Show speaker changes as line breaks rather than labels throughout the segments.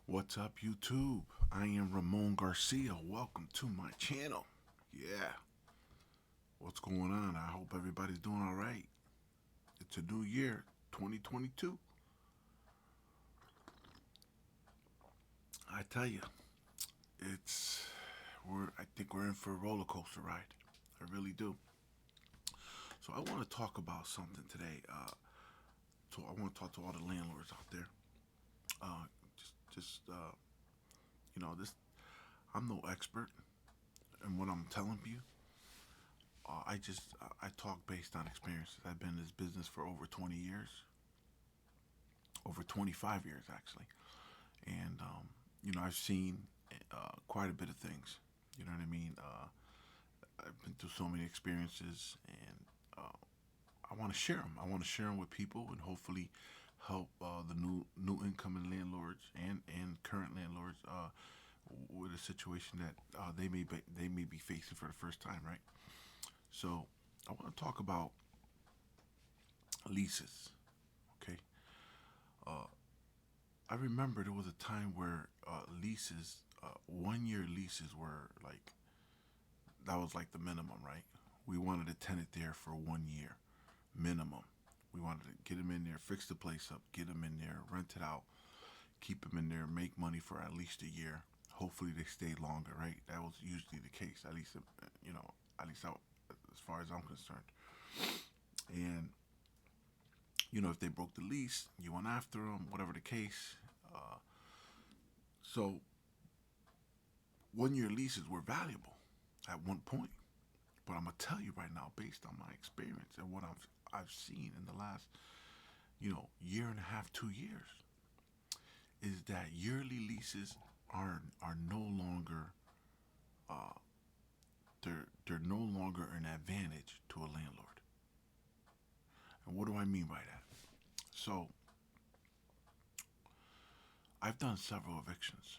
What's up, YouTube? I am Ramon Garcia. Welcome to my channel. Yeah, what's going on? I hope everybody's doing all right. It's a new year, 2022. I tell you, it's I think we're in for a roller coaster ride. I really do. So I want to talk about something today. So I want to talk to all the landlords out there. Uh, just this. I'm no expert in what I'm telling you. I talk based on experiences. I've been in this business for over 20 years, over 25 years actually, and I've seen quite a bit of things. You know what I mean? I've been through so many experiences, and I want to share them. I want to share them with people, and hopefully help the new incoming landlords and current landlords with a situation that they may be facing for the first time, right? So I want to talk about leases. Okay, uh, I remember there was a time where leases, 1 year leases were like that was like the minimum, right? We wanted a tenant there for 1 year minimum. We wanted to get them in there, fix the place up, get them in there, rent it out, keep them in there, make money for at least a year. Hopefully they stay longer, right? That was usually the case. At least at least as far as I'm concerned. And if they broke the lease, you went after them, whatever the case. Uh, so 1 year leases were valuable at one point. But I'm gonna tell you right now, based on my experience and what I've seen in the last year and a half, 2 years, is that yearly leases are no longer uh, they're no longer an advantage to a landlord. And what do I mean by that? So I've done several evictions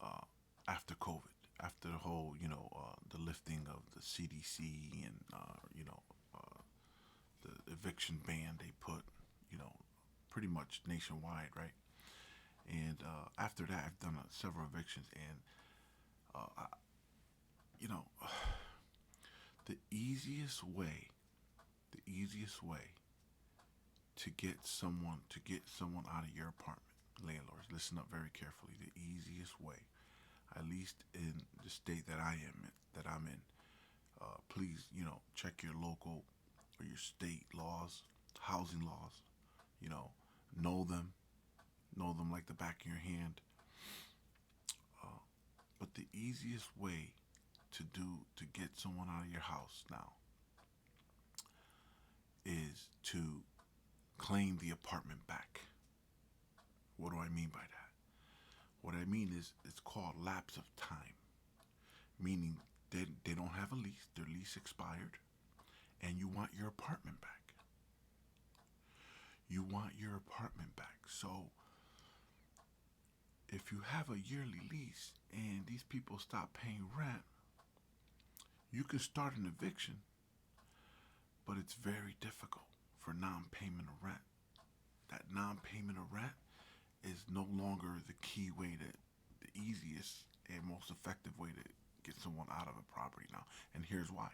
uh, after COVID, after the whole the lifting of the CDC and uh, the eviction ban they put you know pretty much nationwide, right? And after that, I've done several evictions, and I, you know, the easiest way to get someone out of your apartment, landlords, listen up very carefully. The easiest way, at least in the state that I'm in, please, check your local or your state laws, housing laws. You know, know them, know them like the back of your hand. Uh, but the easiest way to get someone out of your house now is to claim the apartment back. What do I mean by that? What I mean is it's called lapse of time, meaning they don't have a lease, their lease expired, and you want your apartment back. You want your apartment back. So if you have a yearly lease and these people stop paying rent, you can start an eviction, but it's very difficult for non-payment of rent. That non-payment of rent is no longer the key way the easiest and most effective way to get someone out of a property now. And here's why.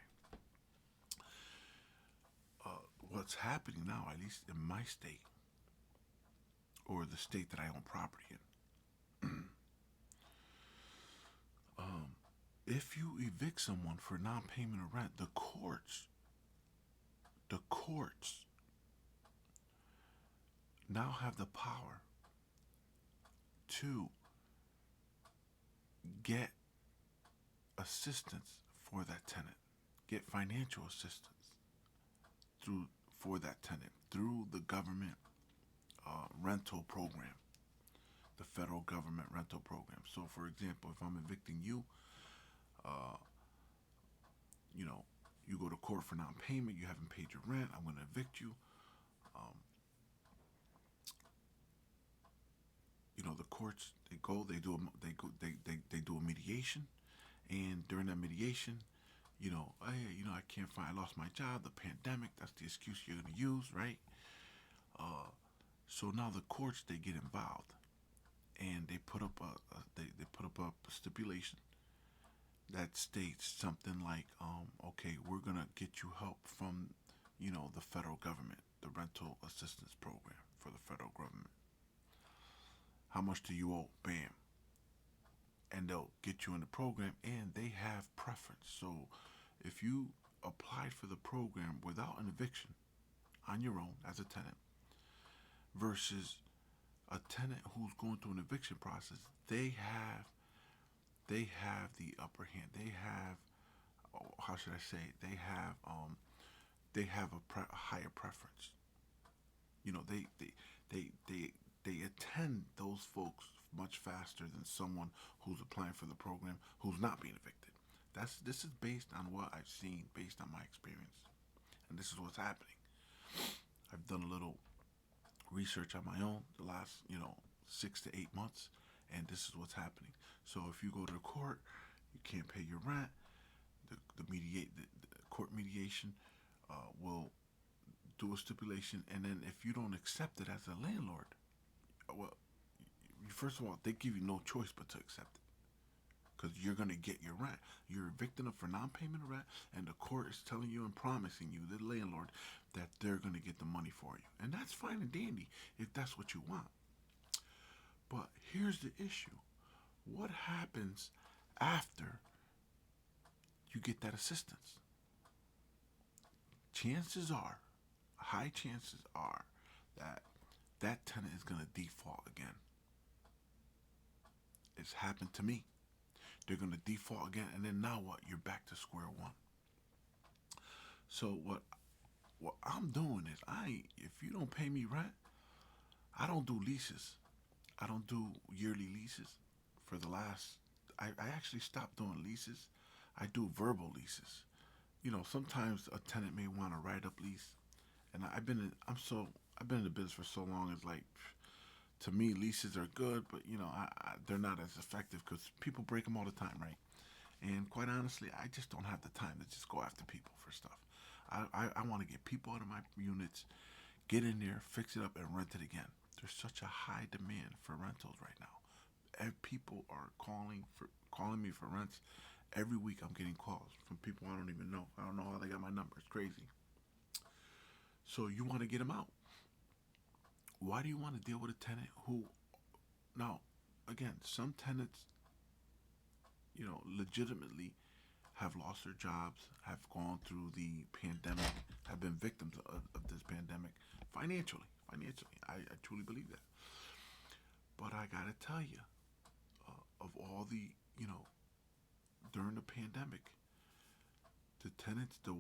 What's happening now, at least in my state or the state that I own property in, um, if you evict someone for non-payment of rent, the courts now have the power to get assistance for that tenant, get financial assistance through for that tenant through the government rental program, the federal government rental program. So, for example, if I'm evicting you, uh, you know, you go to court for non-payment, you haven't paid your rent, I'm going to evict you. Um, the courts they do a mediation, and during that mediation, I can't find, I lost my job, the pandemic, that's the excuse you're going to use, right? Uh, so now the courts they get involved, and they put up stipulation that states something like, okay, we're gonna get you help from, the federal government, the rental assistance program for the federal government. How much do you owe? Bam. And they'll get you in the program, and they have preference. So if you applied for the program without an eviction on your own as a tenant versus a tenant who's going through an eviction process, they have the upper hand. They have, oh, how should I say it? They have a higher preference. They attend those folks much faster than someone who's applying for the program who's not being evicted. This is based on what I've seen, based on my experience, and this is what's happening. I've done a little research on my own the last 6 to 8 months, and this is what's happening. So if you go to the court, you can't pay your rent. The court mediation will do a stipulation, and then if you don't accept it as a landlord, well, first of all, they give you no choice but to accept it because you're gonna get your rent. You're evicting them for non-payment of rent, and the court is telling you and promising you, the landlord, that they're gonna get the money for you, and that's fine and dandy if that's what you want. But here's the issue: what happens after you get that assistance? Chances are, high chances are, that that tenant is gonna default again. It's happened to me. They're gonna default again, and then now what? You're back to square one. So what I'm doing is, if you don't pay me rent, I don't do leases. I don't do yearly leases. For the last, I actually stopped doing leases. I do verbal leases. Sometimes a tenant may want to write up lease, and I've been in the business for so long. It's like, to me, leases are good, but they're not as effective because people break them all the time, right? And quite honestly, I just don't have the time to just go after people for stuff. I want to get people out of my units, get in there, fix it up, and rent it again. There's such a high demand for rentals right now. People are calling me for rents. Every week I'm getting calls from people I don't even know. I don't know how they got my number. It's crazy. So you want to get them out. Why do you want to deal with a tenant who, now, again, some tenants, legitimately have lost their jobs, have gone through the pandemic, have been victims of this pandemic financially. I truly believe that. But I gotta tell you, of all the, during the pandemic, the tenants, the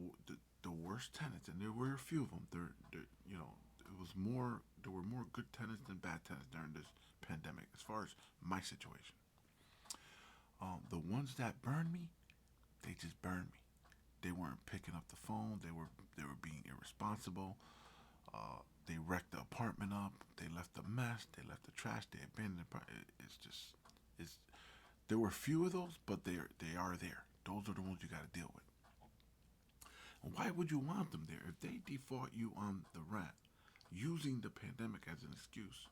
worst tenants, and there were a few of them. There were more good tenants than bad tenants during this pandemic, as far as my situation. The ones that burned me, they just burned me. They weren't picking up the phone. They were being irresponsible. They wrecked the apartment up. They left a mess. They left the trash. They abandoned the apartment. It's. There were few of those, but they are there. Those are the ones you got to deal with. And why would you want them there if they default you on the rent, using the pandemic as an excuse?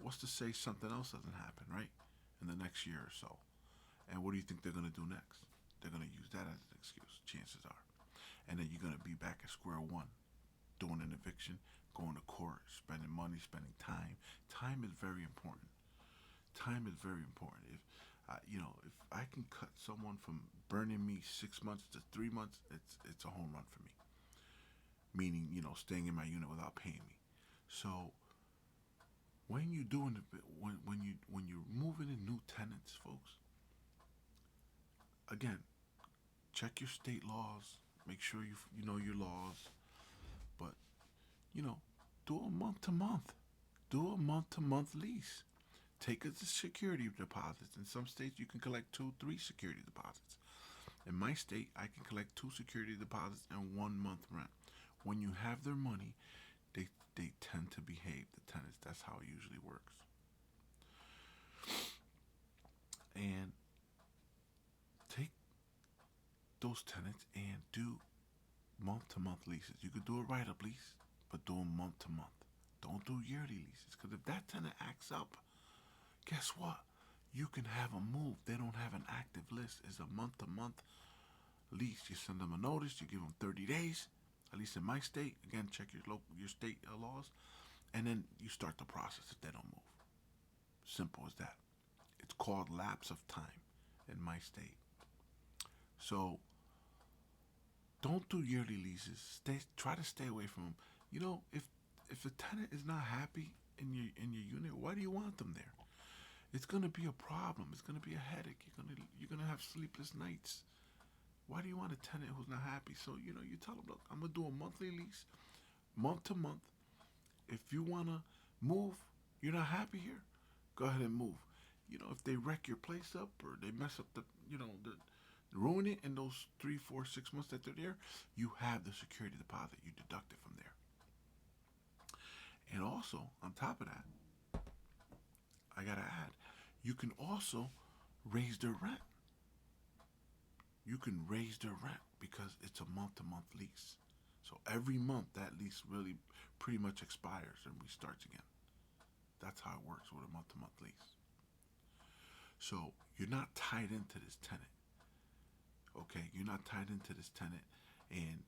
What's to say something else doesn't happen, right? In the next year or so. And what do you think they're going to do next? They're going to use that as an excuse, chances are. And then you're going to be back at square one, doing an eviction, going to court, spending money, spending time. Time is very important. Time is very important. If I can cut someone from burning me 6 months to 3 months, it's a home run for me. Meaning, staying in my unit without paying me. So when you doing when you're moving in new tenants, folks, again, check your state laws. Make sure you know your laws. But you know, do a month to month. Do a month to month lease. Take a security deposits. In some states, you can collect 2, 3 security deposits. In my state, I can collect 2 security deposits and 1 month rent. When you have their money, they tend to behave. The tenants. That's how it usually works. And take those tenants and do month to month leases. You could do a write up lease, but do them month to month. Don't do yearly leases, because if that tenant acts up, guess what? You can have them move. They don't have an active list. It's a month-to-month lease. You send them a notice. You give them 30 days. At least in my state. Again, check your state laws, and then you start the process if they don't move. Simple as that. It's called lapse of time in my state. So don't do yearly leases. Try to stay away from them. You know, if the tenant is not happy in your unit, why do you want them there? It's gonna be a problem. It's gonna be a headache. You're gonna have sleepless nights. Why do you want a tenant who's not happy? So you tell them, look, I'm gonna do a monthly lease, month to month. If you wanna move, you're not happy here, go ahead and move. If they wreck your place up or they mess up the ruin it in those 3, 4, 6 months that they're there, you have the security deposit. You deduct it from there. And also, on top of that, I gotta add, you can also raise their rent. You can raise their rent because it's a month to month lease. So every month that lease really pretty much expires and restarts again. That's how it works with a month to month lease. So you're not tied into this tenant. Okay, you're not tied into this tenant, and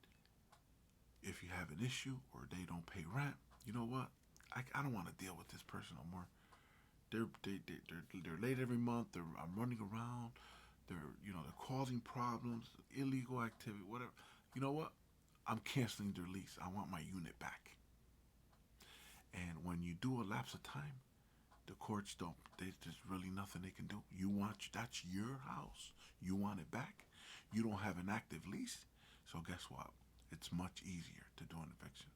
if you have an issue or they don't pay rent, you know what? I don't want to deal with this person no more. They're late every month. I'm running around. They're causing problems, illegal activity, whatever. You know what? I'm canceling their lease. I want my unit back. And when you do a lapse of time, the courts don't. There's really nothing they can do. That's your house. You want it back. You don't have an active lease, so guess what? It's much easier to do an eviction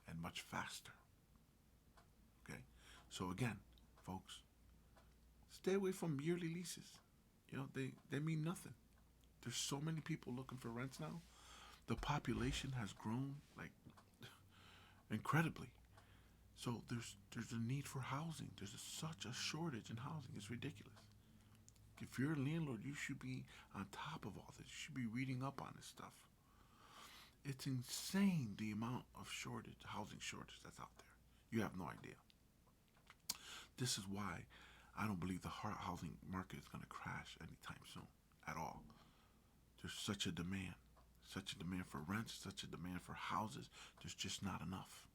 and much faster. Okay, so again, folks, stay away from yearly leases. They mean nothing. There's so many people looking for rents now. The population has grown like incredibly. So there's a need for housing. Such a shortage in housing. It's ridiculous. If you're a landlord, you should be on top of all this. You should be reading up on this stuff. It's insane the amount of housing shortage that's out there. You have no idea. This is why I don't believe the housing market is going to crash anytime soon at all. There's such a demand for rents, such a demand for houses. There's just not enough.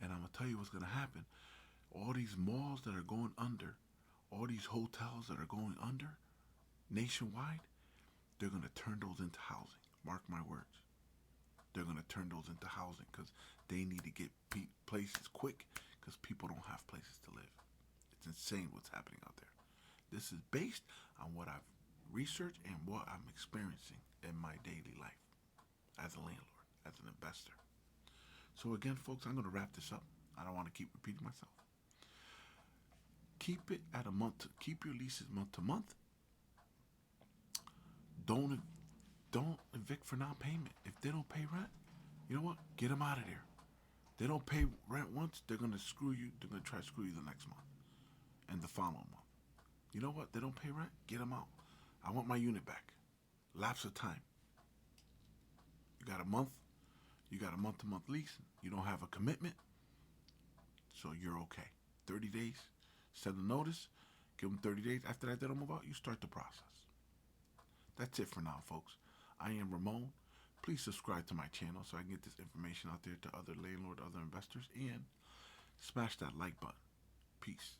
And I'm going to tell you what's going to happen. All these malls that are going under, all these hotels that are going under nationwide, they're going to turn those into housing. Mark my words. They're going to turn those into housing because they need to get places quick because people don't have places to live. It's insane what's happening out there. This is based on what I've researched and what I'm experiencing in my daily life as a landlord, as an investor. So again, folks, I'm going to wrap this up. I don't want to keep repeating myself. Keep it at a month. Keep your leases month to month. Don't evict for non-payment. If they don't pay rent, you know what? Get them out of there. They don't pay rent once, they're gonna screw you. They're gonna try to screw you the next month and the following month. You know what? They don't pay rent. Get them out. I want my unit back. Lapse of time. You got a month. You got a month-to-month lease. You don't have a commitment, so you're okay. 30 days. Send a notice. Give them 30 days. After that, they don't move out. You start the process. That's it for now, folks. I am Ramon. Please subscribe to my channel so I can get this information out there to other landlord, other investors, and smash that like button. Peace.